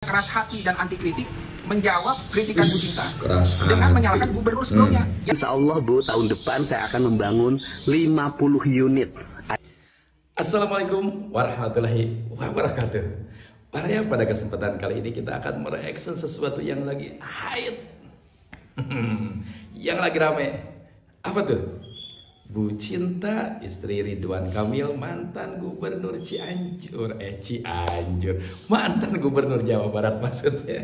Keras hati dan anti kritik menjawab kritikan Bu Cinta dengan menyalahkan gubernur sebelumnya. Insya Allah Bu, tahun depan saya akan membangun 50 unit. Assalamualaikum warahmatullahi wabarakatuh. Pada kesempatan kali ini kita akan mereaksi sesuatu yang lagi hype, yang lagi rame. Apa tuh? Bu Cinta, istri Ridwan Kamil, mantan gubernur Cianjur, mantan gubernur Jawa Barat maksudnya.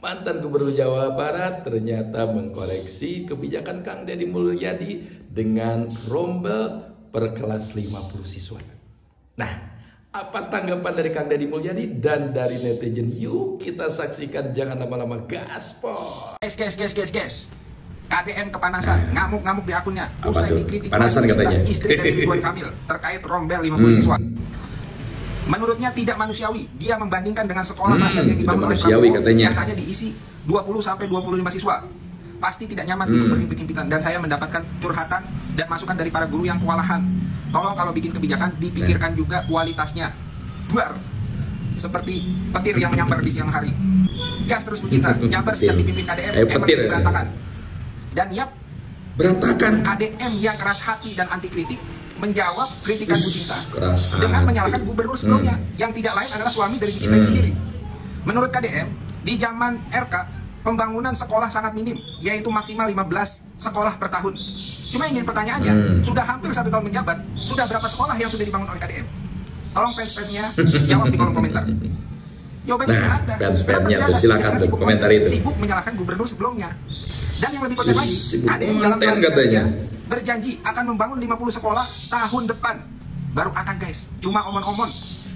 Mantan gubernur Jawa Barat ternyata mengkoreksi kebijakan Kang Deddy Mulyadi dengan rombel per kelas 50 siswa. Nah, apa tanggapan dari Kang Deddy Mulyadi dan dari netizen? Yuk kita saksikan, jangan lama-lama, gaspol. Guys. KDM kepanasan, ngamuk-ngamuk di akunnya. Usai dikritik panasan katanya istri dari Ridwan Kamil terkait rombel 50 siswa. Menurutnya tidak manusiawi dia membandingkan dengan sekolah rakyat yang dibangun oleh Prabowo yang hanya diisi 20-25 siswa. Pasti tidak nyaman untuk berhimpit-himpitan, dan saya mendapatkan curhatan dan masukan dari para guru yang kewalahan. Tolong kalau bikin kebijakan dipikirkan juga kualitasnya. Buar seperti petir yang menyambar di siang hari. Gas terus begitu. Jabar sejak dipimpin KDM petir berantakan. Dan yap, berantakan. KDM yang keras hati dan anti kritik menjawab kritikan Bu Cinta dengan hati. menyalahkan gubernur sebelumnya yang tidak lain adalah suami dari Bu Cinta itu sendiri. Menurut KDM, di zaman RK pembangunan sekolah sangat minim, yaitu maksimal 15 sekolah per tahun. Cuma ingin pertanyaannya, sudah hampir 1 tahun menjabat, sudah berapa sekolah yang sudah dibangun oleh KDM? Tolong fans-fansnya jawab di kolom komentar. Jawabannya tidak ada. Fans-fansnya tuh silakan tuh komentar itu. Sibuk menyalahkan gubernur sebelumnya. Dan yang lebih kocak lagi, KDM dalam katanya berjanji akan membangun 50 sekolah tahun depan. Baru akan guys, cuma omon-omon.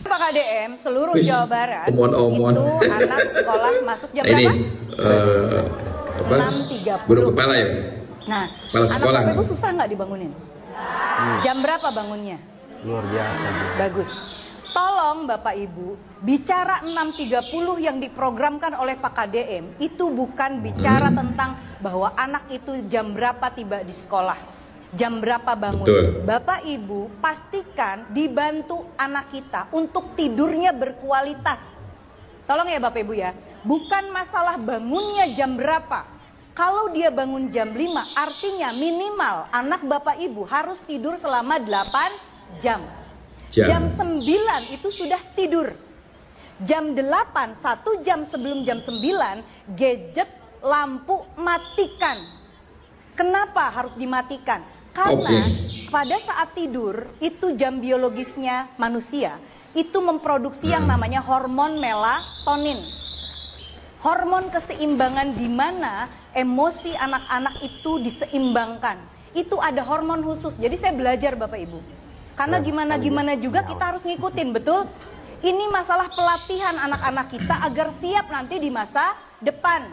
Pak KDM seluruh Jawa Barat omon-omon. itu anak sekolah masuk jam ini, berapa? 6.30. Guru kepala ya? Nah, kepala sekolah. anak Bapak Ibu susah nggak dibangunin? Jam berapa bangunnya? Luar biasa. Bagus. Tolong Bapak Ibu, bicara 6.30 yang diprogramkan oleh Pak KDM itu bukan bicara tentang bahwa anak itu jam berapa tiba di sekolah, jam berapa bangun. Betul. Bapak Ibu pastikan dibantu anak kita untuk tidurnya berkualitas. Tolong ya Bapak Ibu ya, bukan masalah bangunnya jam berapa. Kalau dia bangun jam 5 artinya minimal anak Bapak Ibu harus tidur selama 8 jam. Jam 9 itu sudah tidur. Jam 8, 1 jam sebelum jam 9, gadget, lampu matikan. Kenapa harus dimatikan? Karena pada saat tidur, itu jam biologisnya manusia, itu memproduksi yang namanya hormon melatonin. Hormon keseimbangan di mana emosi anak-anak itu diseimbangkan. Itu ada hormon khusus. Jadi saya belajar Bapak Ibu. Karena gimana juga kita harus ngikutin, betul? Ini masalah pelatihan anak-anak kita agar siap nanti di masa depan.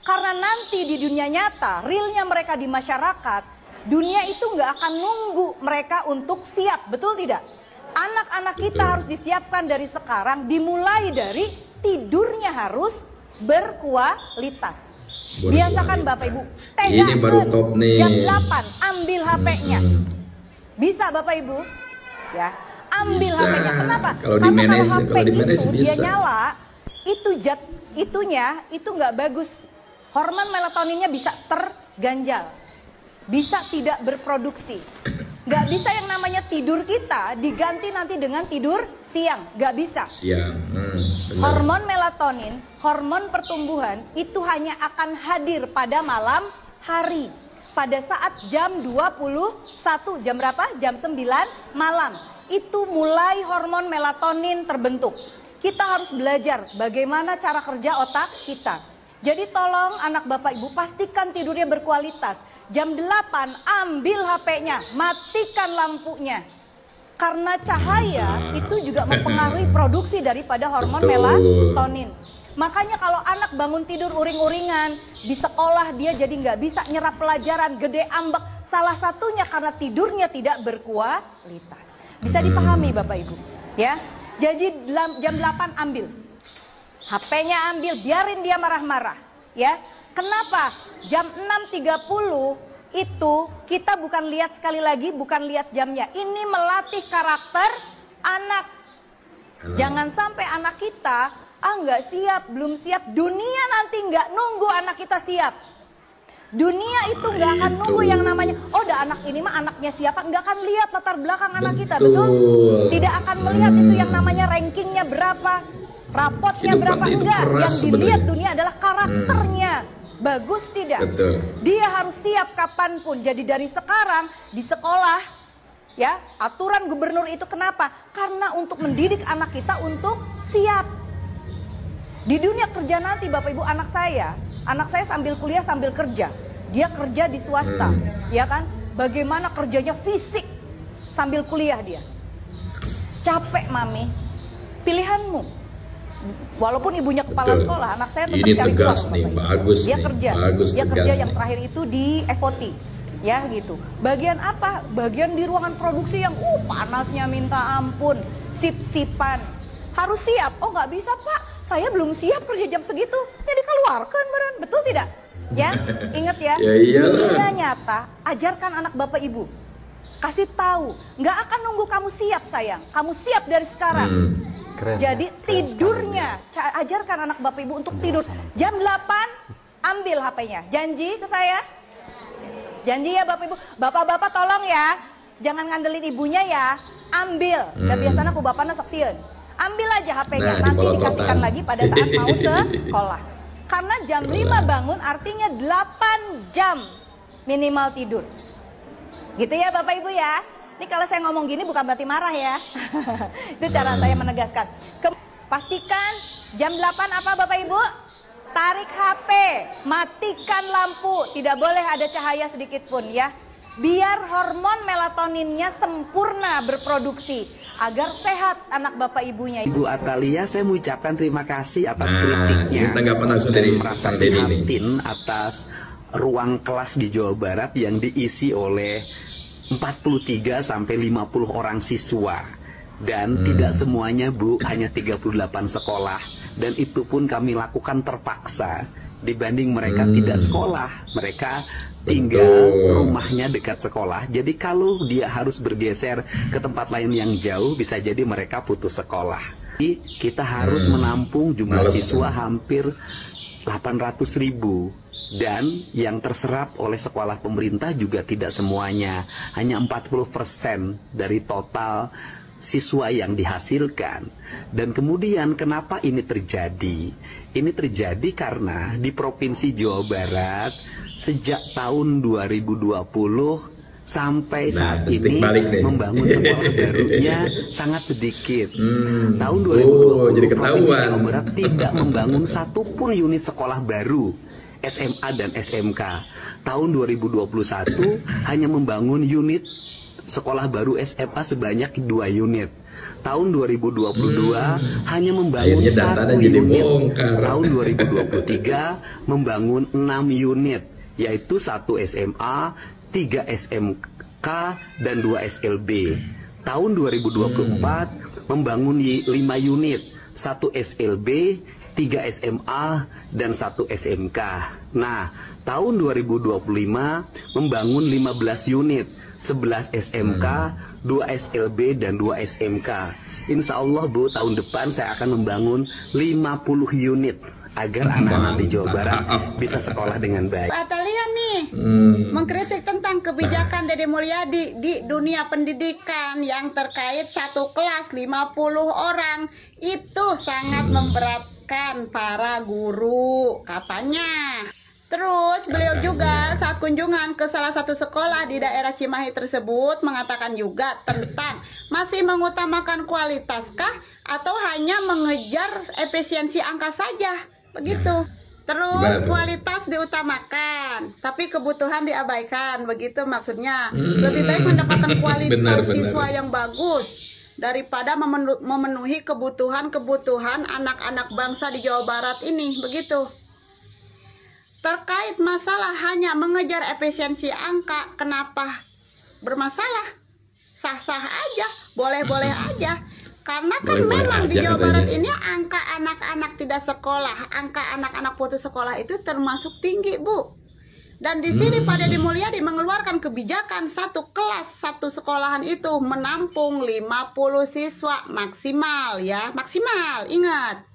Karena nanti di dunia nyata, realnya mereka di masyarakat, dunia itu nggak akan nunggu mereka untuk siap, betul tidak? Anak-anak kita harus disiapkan dari sekarang, dimulai dari tidurnya harus berkualitas. Biasakan Bapak Ibu, ini baru top nih. Jam 8 ambil HP-nya. Bisa Bapak Ibu? Ya, ambil HP-nya. Kenapa? Kalau di manage bisa. Dia nyala, itu nggak bagus. Hormon melatoninnya bisa terganjal, bisa tidak berproduksi. Nggak bisa yang namanya tidur kita diganti nanti dengan tidur siang, nggak bisa. Siang. Hormon melatonin, hormon pertumbuhan itu hanya akan hadir pada malam hari. Pada saat jam 21, jam berapa? Jam 9 malam. Itu mulai hormon melatonin terbentuk. Kita harus belajar bagaimana cara kerja otak kita. Jadi tolong anak Bapak Ibu pastikan tidurnya berkualitas. Jam 8 ambil HP-nya, matikan lampunya. Karena cahaya itu juga mempengaruhi produksi daripada hormon melatonin. Makanya kalau anak bangun tidur uring-uringan, di sekolah dia jadi nggak bisa nyerap pelajaran, gede ambek. Salah satunya karena tidurnya tidak berkualitas. Bisa dipahami Bapak Ibu, ya. Jadi jam 8 ambil. HP-nya ambil, biarin dia marah-marah, ya. Kenapa? Jam 6.30 itu kita bukan lihat sekali lagi, bukan lihat jamnya. Ini melatih karakter anak. Jangan sampai anak kita nggak siap, belum siap. Dunia nanti nggak nunggu anak kita siap. Dunia itu nggak akan nunggu yang namanya, oh udah anak ini mah anaknya siapa, nggak akan lihat latar belakang anak kita, betul? Tidak akan melihat itu yang namanya rankingnya berapa, rapotnya berapa, enggak. Yang dilihat dunia adalah karakternya, bagus tidak? Betul. Dia harus siap kapanpun. Jadi dari sekarang di sekolah, ya aturan gubernur itu kenapa? Karena untuk mendidik anak kita untuk siap. Di dunia kerja nanti Bapak Ibu, anak saya sambil kuliah sambil kerja. Dia kerja di swasta, ya kan? Bagaimana kerjanya fisik sambil kuliah dia. Capek mami, pilihanmu. Walaupun ibunya kepala sekolah, anak saya tetap ini cari tegas uang, nih, Bapak. bagus Dia nih, kerja, bagus, dia tegas kerja nih. yang terakhir itu di FOT, ya gitu. Bagian apa? Bagian di ruangan produksi yang panasnya minta ampun, sip-sipan. Harus siap. Oh nggak bisa Pak, saya belum siap kerja jam segitu. Ya dikeluarkan beran, betul tidak? Ya, ingat ya. Dunia nyata, ajarkan anak Bapak Ibu. Kasih tahu, nggak akan nunggu kamu siap sayang. Kamu siap dari sekarang. Keren, jadi keren tidurnya, ajarkan anak Bapak Ibu untuk tidur. Jam 8, ambil HP-nya. Janji ke saya? Janji ya Bapak Ibu. Bapak-bapak tolong ya, jangan ngandelin ibunya ya. Ambil. Dan biasanya aku bapaknya saksian. Ambil aja HP-nya, nanti dikasihkan lagi pada saat mau sekolah. Karena jam 5 bangun artinya 8 jam minimal tidur. Gitu ya Bapak Ibu ya. Ini kalau saya ngomong gini bukan berarti marah ya. Itu cara saya menegaskan. Pastikan jam 8 apa Bapak Ibu? Tarik HP, matikan lampu, tidak boleh ada cahaya sedikit pun ya. Biar hormon melatoninnya sempurna berproduksi agar sehat anak Bapak Ibunya. Ibu Atalia, saya mengucapkan terima kasih atas kritiknya. Ini tanggapan langsung dari merasa prihatin atas ruang kelas di Jawa Barat yang diisi oleh 43 sampai 50 orang siswa. Dan tidak semuanya Bu, hanya 38 sekolah. Dan itu pun kami lakukan terpaksa. Dibanding mereka tidak sekolah, mereka tinggal rumahnya dekat sekolah. Jadi kalau dia harus bergeser ke tempat lain yang jauh, bisa jadi mereka putus sekolah. Jadi kita harus menampung jumlah siswa hampir 800.000. Dan yang terserap oleh sekolah pemerintah juga tidak semuanya, hanya 40% dari total siswa yang dihasilkan. Dan kemudian kenapa ini terjadi? Ini terjadi karena di Provinsi Jawa Barat sejak tahun 2020 sampai saat ini membangun sekolah barunya sangat sedikit. Tahun 2020 jadi Provinsi Jawa Barat tidak membangun satupun unit sekolah baru SMA dan SMK. Tahun 2021 hanya membangun unit sekolah baru SMA sebanyak 2 unit. Tahun 2022 hanya membangun 1 unit. Tahun 2023 membangun 6 unit, yaitu 1 SMA, 3 SMK, dan 2 SLB. Tahun 2024 membangun 5 unit, 1 SLB, 3 SMA, dan 1 SMK. Nah, tahun 2025 membangun 15 unit, 11 SMK, 2 SLB, dan 2 SMK. Insya Allah Bu, tahun depan saya akan membangun 50 unit agar anak-anak di Jawa Barat bisa sekolah dengan baik. Pak Atalia nih mengkritik tentang kebijakan Dede Mulyadi di dunia pendidikan yang terkait 1 kelas 50 orang. Itu sangat memberatkan para guru katanya. Terus beliau juga saat kunjungan ke salah satu sekolah di daerah Cimahi tersebut mengatakan juga tentang masih mengutamakan kualitaskah atau hanya mengejar efisiensi angka saja, begitu. Terus kualitas diutamakan, tapi kebutuhan diabaikan, begitu maksudnya. Lebih baik mendapatkan kualitas siswa yang bagus daripada memenuhi kebutuhan anak-anak bangsa di Jawa Barat ini, begitu. Terkait masalah hanya mengejar efisiensi angka, kenapa bermasalah? Sah-sah aja, boleh-boleh aja. Karena kan memang di Jawa Barat ini angka anak-anak tidak sekolah, angka anak-anak putus sekolah itu termasuk tinggi, Bu. Dan di sini Pak Deddy Mulyadi mengeluarkan kebijakan 1 kelas, 1 sekolahan itu menampung 50 siswa maksimal ya, maksimal, ingat.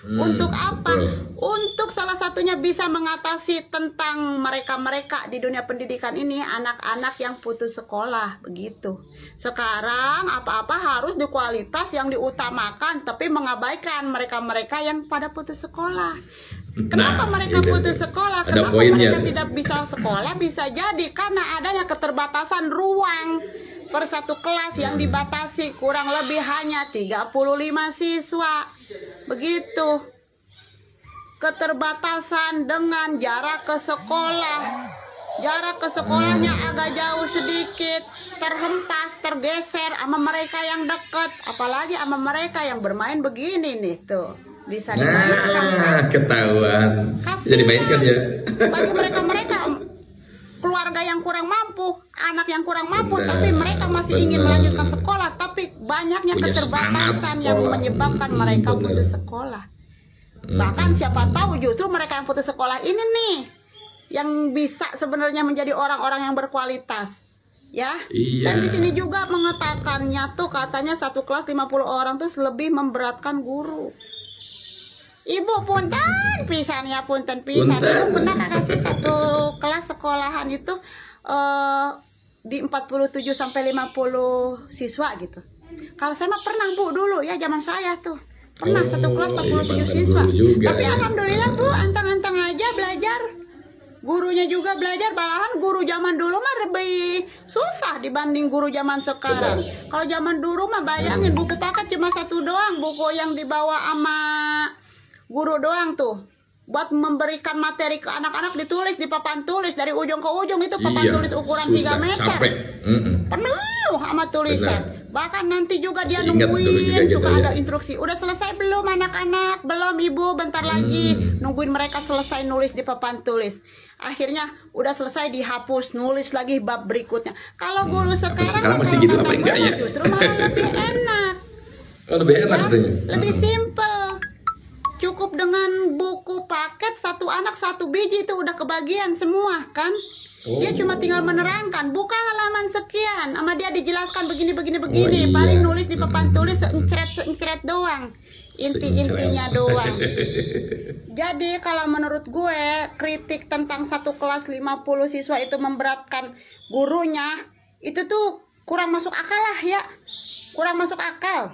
Untuk apa? Untuk salah satunya bisa mengatasi tentang mereka-mereka di dunia pendidikan ini, anak-anak yang putus sekolah, begitu. Sekarang apa-apa harus di kualitas yang diutamakan, tapi mengabaikan mereka-mereka yang pada putus sekolah. Kenapa mereka putus sekolah? Kenapa mereka tidak bisa sekolah? Bisa jadi karena adanya keterbatasan ruang per satu kelas yang dibatasi kurang lebih hanya 35 siswa. Begitu. Keterbatasan dengan jarak ke sekolah. Jarak ke sekolahnya agak jauh sedikit, terhempas, tergeser sama mereka yang dekat, apalagi sama mereka yang bermain begini nih tuh. Bisa dimainkan. Ketahuan. Bisa dimainkan ya. Bagi mereka-mereka keluarga yang kurang mampu, anak yang kurang mampu, tapi mereka masih ingin melanjutkan sekolah, tapi banyaknya keterbatasan yang menyebabkan mereka putus sekolah. Bahkan siapa tahu justru mereka yang putus sekolah ini nih yang bisa sebenarnya menjadi orang-orang yang berkualitas, ya. Dan di sini juga mengatakannya tuh katanya satu kelas 50 orang tuh lebih memberatkan guru. Ibu punten pisan ya, punten pisan. Ibu pernah kasih satu kelas sekolahan itu di 47 sampai 50 siswa gitu. Kalau saya mah pernah Bu dulu ya, zaman saya tuh. Pernah satu kelas 47 siswa. Tapi alhamdulillah Bu, antang-antang aja belajar. Gurunya juga belajar, malahan guru zaman dulu mah lebih susah dibanding guru zaman sekarang. Kalau zaman dulu mah bayangin buku paket cuma satu doang, buku yang dibawa sama guru doang tuh. Buat memberikan materi ke anak-anak ditulis di papan tulis dari ujung ke ujung itu papan tulis ukuran 3 meter. Penuh sama tulisan. Bahkan nanti juga dia nungguin suka ada instruksi. Udah selesai belum anak-anak? Belum Ibu, bentar lagi. Nungguin mereka selesai nulis di papan tulis. Akhirnya udah selesai dihapus, nulis lagi bab berikutnya. Kalau guru sekarang masih gitu apa enggak ya? Justru malah lebih enak. Oh, lebih enak katanya. Lebih simple. Cukup dengan buku paket satu anak satu biji itu udah kebagian semua kan. Dia cuma tinggal menerangkan, buka halaman sekian, sama dia dijelaskan begini. Paling nulis di papan tulis seencret doang. Inti-intinya doang. Jadi kalau menurut gue kritik tentang satu kelas 50 siswa itu memberatkan gurunya, itu tuh kurang masuk akal lah ya. Kurang masuk akal.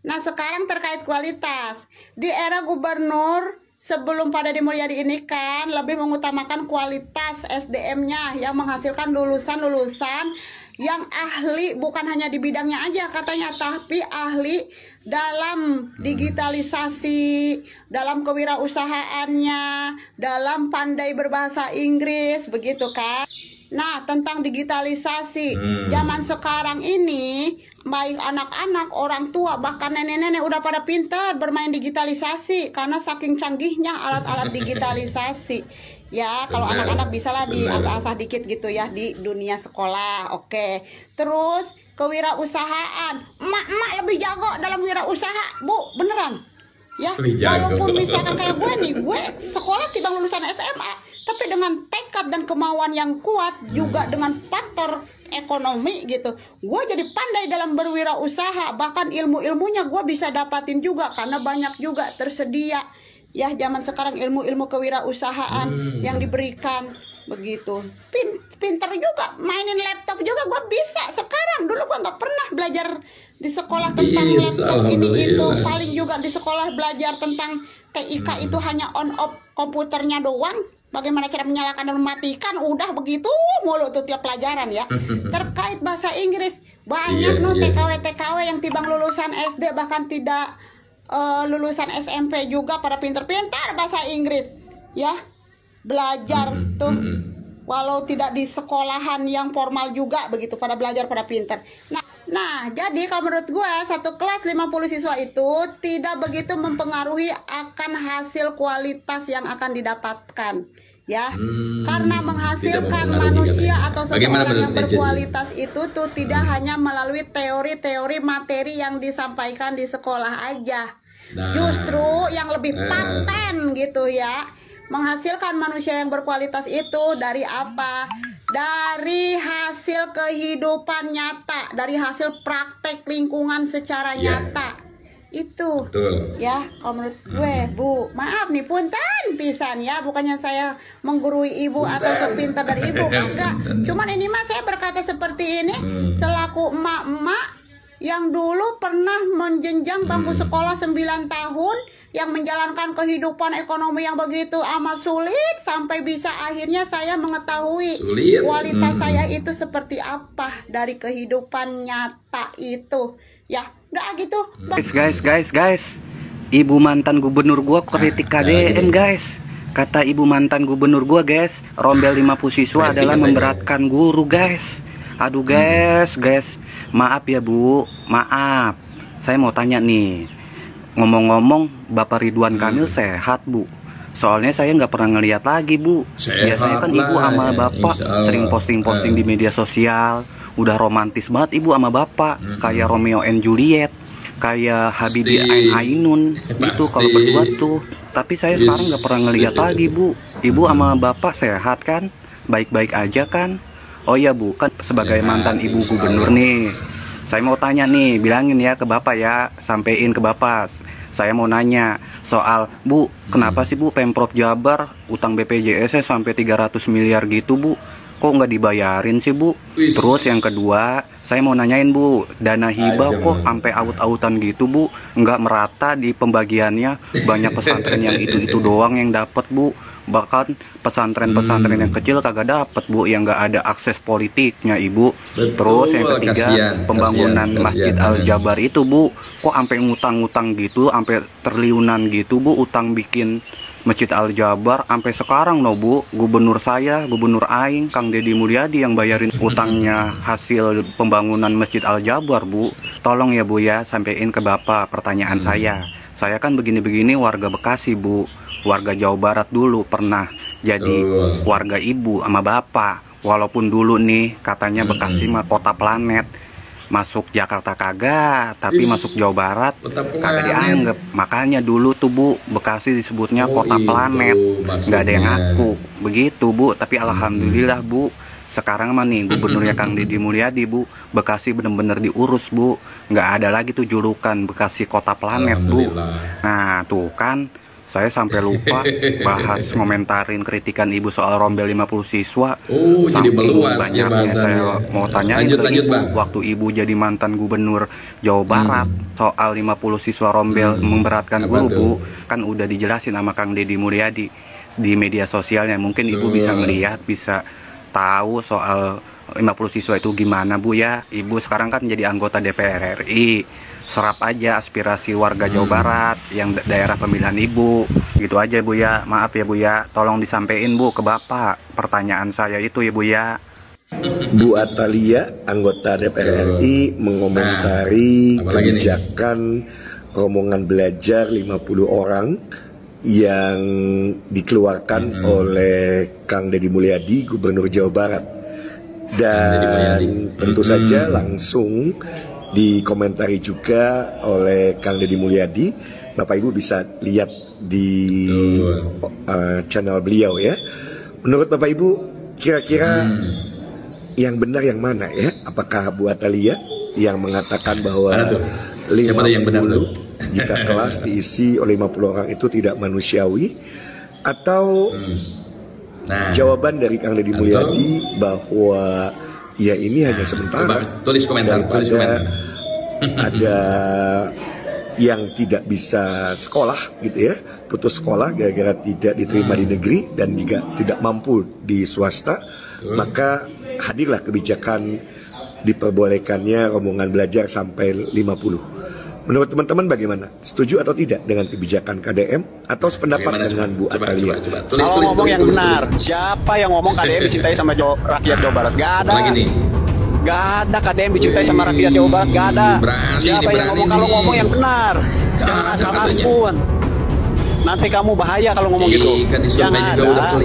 Nah sekarang terkait kualitas. Di era gubernur sebelum pada Deddy Mulyadi ini kan lebih mengutamakan kualitas SDM-nya yang menghasilkan lulusan-lulusan yang ahli bukan hanya di bidangnya aja katanya, tapi ahli dalam digitalisasi, dalam kewirausahaannya, dalam pandai berbahasa Inggris, begitu kan. Nah, tentang digitalisasi zaman sekarang ini, baik anak-anak, orang tua, bahkan nenek-nenek udah pada pintar bermain digitalisasi karena saking canggihnya alat-alat digitalisasi. Ya, kalau anak-anak bisa lah diasah-asah dikit gitu ya di dunia sekolah. Oke. Terus kewirausahaan. Emak-emak lebih jago dalam wirausaha, Bu, beneran. Ya, walaupun misalkan kayak gue nih, gue sekolah tiba lulusan SMA, tapi dengan tekad dan kemauan yang kuat juga dengan faktor ekonomi gitu, gue jadi pandai dalam berwirausaha. Bahkan ilmu-ilmunya gue bisa dapatin juga karena banyak juga tersedia ya zaman sekarang ilmu-ilmu kewirausahaan yang diberikan begitu. Pinter juga mainin laptop juga gue bisa sekarang. Dulu gue nggak pernah belajar di sekolah tentang laptop ini itu. Paling juga di sekolah belajar tentang TIK itu hanya on off komputernya doang. Bagaimana cara menyalakan dan mematikan, udah begitu mulu tuh tiap pelajaran ya. Terkait bahasa Inggris, banyak TKW yang tibang lulusan SD bahkan tidak lulusan SMP juga pada pintar-pintar bahasa Inggris ya. Belajar tuh walau tidak di sekolahan yang formal juga begitu, pada belajar pada pintar. Nah, jadi kalau menurut gue satu kelas 50 siswa itu tidak begitu mempengaruhi akan hasil kualitas yang akan didapatkan ya. Karena menghasilkan manusia atau seseorang yang berkualitas itu tuh tidak hanya melalui teori-teori materi yang disampaikan di sekolah aja. Justru yang lebih paten gitu ya, menghasilkan manusia yang berkualitas itu dari apa? Dari hasil kehidupan nyata, dari hasil praktek lingkungan secara nyata. itu. Betul. Ya, kalau menurut gue, Bu, maaf nih, punten pisan ya, bukannya saya menggurui ibu atau sepintar dari ibu, enggak. Cuman ini mah saya berkata seperti ini selaku emak-emak yang dulu pernah menjenjang bangku sekolah 9 tahun, yang menjalankan kehidupan ekonomi yang begitu amat sulit, sampai bisa akhirnya saya mengetahui kualitas saya itu seperti apa dari kehidupan nyata itu. Ya, udah gitu. Guys, ibu mantan gubernur gua kritik KDM, guys. Kata ibu mantan gubernur gua, guys, rombel 50 siswa adalah memberatkan guru, guys. Aduh, guys, maaf ya Bu, maaf. Saya mau tanya nih, ngomong-ngomong Bapak Ridwan Kamil sehat, Bu? Soalnya saya nggak pernah ngeliat lagi, Bu. Biasanya kan ibu sama bapak sering posting-posting di media sosial. Udah romantis banget ibu sama bapak, kayak Romeo and Juliet, kayak Habibie Ainun itu kalau berdua tuh. Tapi saya sekarang nggak pernah ngeliat lagi, Bu. Ibu sama bapak sehat kan? Baik-baik aja kan? Oh iya, Bu, kan sebagai mantan ibu gubernur nih, saya mau tanya nih, bilangin ya ke bapak ya, sampein ke bapak. Saya mau nanya soal, Bu, kenapa sih Bu Pemprov Jabar utang BPJS sampai 300 miliar gitu, Bu? Kok nggak dibayarin sih, Bu? Terus yang kedua, saya mau nanyain, Bu, dana hibah kok sampai aut-autan gitu, Bu? Nggak merata di pembagiannya, banyak pesantren yang itu doang yang dapat, Bu. Bahkan pesantren-pesantren yang kecil kagak dapet, Bu, yang nggak ada akses politiknya, Ibu. Terus yang ketiga, pembangunan Masjid Al-Jabar itu, Bu, kok sampai ngutang-ngutang gitu, sampai triliunan gitu, Bu, utang bikin Masjid Al-Jabar. Sampai sekarang loh, Bu, gubernur saya, gubernur Aing, Kang Deddy Mulyadi yang bayarin utangnya hasil pembangunan Masjid Al-Jabar, Bu. Tolong ya, Bu ya, sampein ke Bapak pertanyaan saya. Saya kan begini-begini warga Bekasi, Bu. Warga Jawa Barat dulu pernah jadi warga ibu sama bapak. Walaupun dulu nih katanya Bekasi mah kota planet, masuk Jakarta kagak, tapi masuk Jawa Barat kagak dianggap. Makanya dulu tuh, Bu, Bekasi disebutnya kota planet, nggak ada yang ngaku begitu, Bu. Tapi alhamdulillah, Bu, sekarang mah nih gubernurnya Kang Deddy Mulyadi, Bu, Bekasi bener-bener diurus, Bu. Nggak ada lagi tuh julukan Bekasi kota planet, Bu. Nah tuh kan, saya sampai lupa bahas ngomentarin kritikan ibu soal rombel 50 siswa. Jadi meluas ya banyaknya saya mau tanyain ke ibu, waktu ibu jadi mantan gubernur Jawa Barat, soal 50 siswa rombel memberatkan guru, Bu. Kan udah dijelasin sama Kang Deddy Mulyadi di media sosialnya. Mungkin ibu bisa ngeliat, bisa tahu soal 50 siswa itu gimana, Bu ya. Ibu sekarang kan jadi anggota DPR RI. Serap aja aspirasi warga Jawa Barat yang daerah pemilihan ibu. Gitu aja, Bu ya. Maaf ya, Bu ya. Tolong disampaikan, Bu, ke Bapak pertanyaan saya itu ya, Bu ya. Bu Atalia, anggota DPR RI, mengomentari kebijakan rombongan belajar 50 orang yang dikeluarkan oleh Kang Deddy Mulyadi, Gubernur Jawa Barat. Dan tentu saja langsung dikomentari juga oleh Kang Deddy Mulyadi. Bapak Ibu bisa lihat di channel beliau ya. Menurut Bapak Ibu, kira-kira yang benar yang mana ya? Apakah Bu Atalia yang mengatakan bahwa 50 jika kelas diisi oleh 50 orang itu tidak manusiawi, atau jawaban dari Kang Deddy Mulyadi bahwa ya ini hanya sementara. Tulis komentar. Ada yang tidak bisa sekolah gitu ya, putus sekolah gara-gara tidak diterima di negeri dan juga tidak mampu di swasta, maka hadirlah kebijakan diperbolehkannya rombongan belajar sampai 50. Menurut teman-teman bagaimana? Setuju atau tidak dengan kebijakan KDM atau sependapat dengan Bu Atalia? Kalau ngomong yang benar, siapa yang ngomong KDM dicintai sama rakyat Jawa Barat? Gak ada. Gak ada KDM dicintai sama rakyat Jawa Barat, gak ada. Siapa yang ngomong? Kalau ngomong yang benar, jangan asal-asalan. Nanti kamu bahaya kalau ngomong gitu. Yang ada,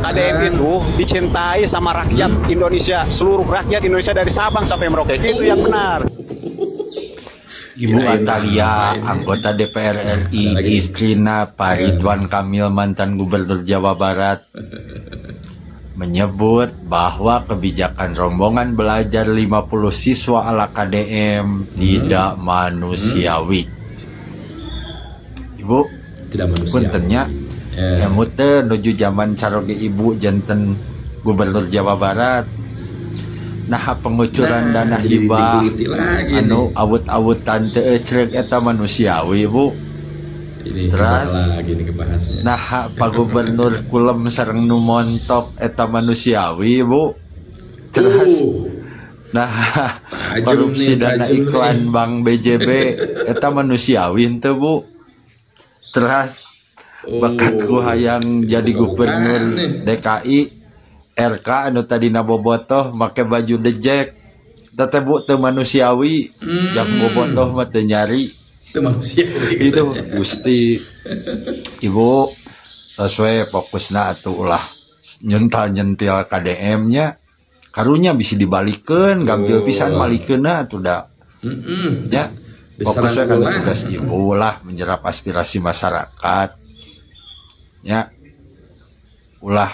KDM itu dicintai sama rakyat Indonesia, seluruh rakyat Indonesia dari Sabang sampai Merauke. Itu yang benar. Ibu Atalia, anggota DPR RI, istrina Pak Ridwan Kamil, mantan Gubernur Jawa Barat, menyebut bahwa kebijakan rombongan belajar 50 siswa ala KDM tidak manusiawi. Ibu tidak manusia. Puntennya emute nuju zaman caroge ibu janten Gubernur Jawa Barat. Nah pengucuran dana hibah anu awut-awutan teu ecreg eta manusiawi Bu. Ini terus lagi nih kebahasnya. Nah Pak Gubernur kulem sareng nu montok eta manusiawi Bu. Terus nah korupsi dana iklan Bank BJB eta manusiawi teu Bu. Terus bakatku hayang jadi gubernur DKI RK anu tadi nabobotoh make baju dejek tete Bu teu manusiawi yang bobotoh mah teu nyari teu manusiawi itu Gusti Ibu sesuai fokusna atuh ulah nyentil KDM nya karunya bisa dibalikeun gambil pisan malikeunna atuh da ya fokusnya kan tugas Ibu lah menyerap aspirasi masyarakat ya ulah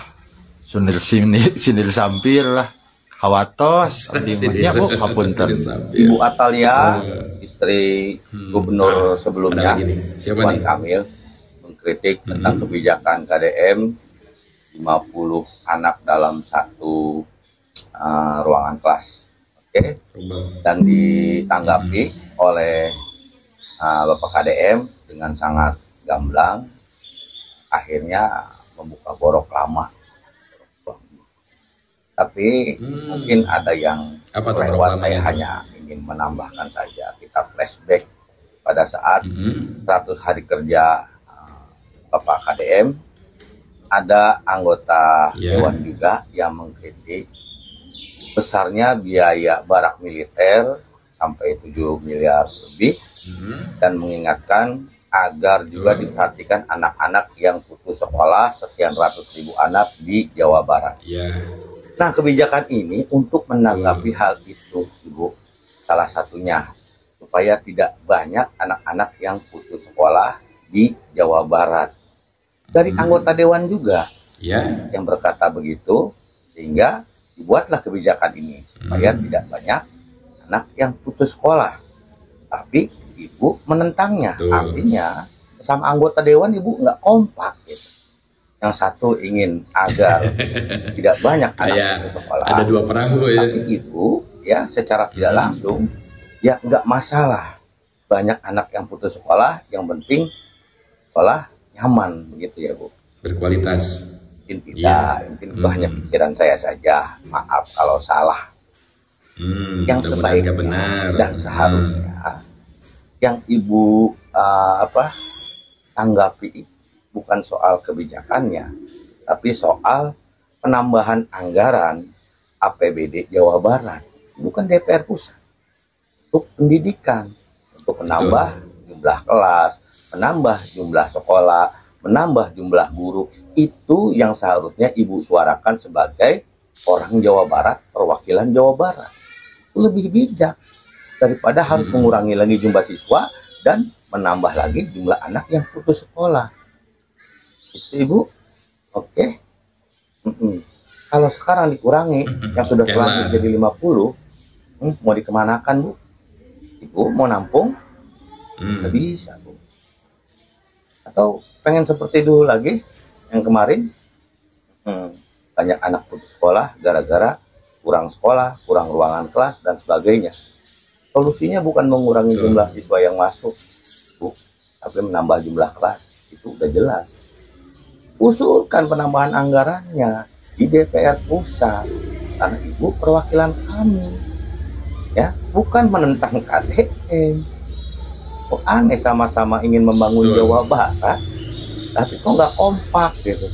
sindir sampir lah hawatos dimanya Bu kapunten Ibu Atalia istri gubernur sebelumnya Ridwan Kamil mengkritik tentang kebijakan KDM 50 anak dalam satu ruangan kelas. Oke. Dan ditanggapi oleh Bapak KDM dengan sangat gamblang, akhirnya membuka borok lama. Tapi mungkin ada yang lewat, saya hanya ingin menambahkan saja. Kita flashback pada saat 100 hari kerja Bapak KDM, ada anggota Dewan juga yang mengkritik besarnya biaya barak militer sampai 7 miliar lebih dan mengingatkan agar juga diperhatikan anak-anak yang putus sekolah, sekian ratus ribu anak di Jawa Barat. Nah, kebijakan ini untuk menanggapi hal itu, Ibu, salah satunya supaya tidak banyak anak-anak yang putus sekolah di Jawa Barat. Dari anggota dewan juga yang berkata begitu, sehingga dibuatlah kebijakan ini supaya tidak banyak anak yang putus sekolah. Tapi Ibu menentangnya, artinya sama anggota dewan Ibu nggak kompak gitu. Yang satu ingin agar tidak banyak anak putus sekolah. Ada dua perahu ya. Tapi Ibu ya secara tidak langsung ya nggak masalah banyak anak yang putus sekolah, yang penting sekolah nyaman begitu ya Bu. Berkualitas. Mungkin tidak, mungkin itu hanya pikiran saya saja. Maaf kalau salah. Yang sebaiknya benar. Dan seharusnya yang Ibu tanggapi bukan soal kebijakannya, tapi soal penambahan anggaran APBD Jawa Barat, bukan DPR pusat, untuk pendidikan, untuk menambah jumlah kelas, menambah jumlah sekolah, menambah jumlah guru. Itu yang seharusnya Ibu suarakan sebagai orang Jawa Barat, perwakilan Jawa Barat. Lebih bijak daripada harus mengurangi lagi jumlah siswa dan menambah lagi jumlah anak yang putus sekolah. Itu Ibu, oke. Kalau sekarang dikurangi, yang sudah terlanjur jadi 50, mau dikemanakan Bu? Ibu mau nampung? Nggak bisa Bu. Atau pengen seperti dulu lagi, yang kemarin, banyak anak putus sekolah gara-gara kurang sekolah, kurang ruangan kelas, dan sebagainya. Solusinya bukan mengurangi jumlah siswa yang masuk, Bu, tapi menambah jumlah kelas. Itu udah jelas. Usulkan penambahan anggarannya di DPR pusat, karena Ibu perwakilan kami, ya, bukan menentang KDM. Kok aneh, sama-sama ingin membangun Jawa Barat, tapi kok nggak kompak gitu.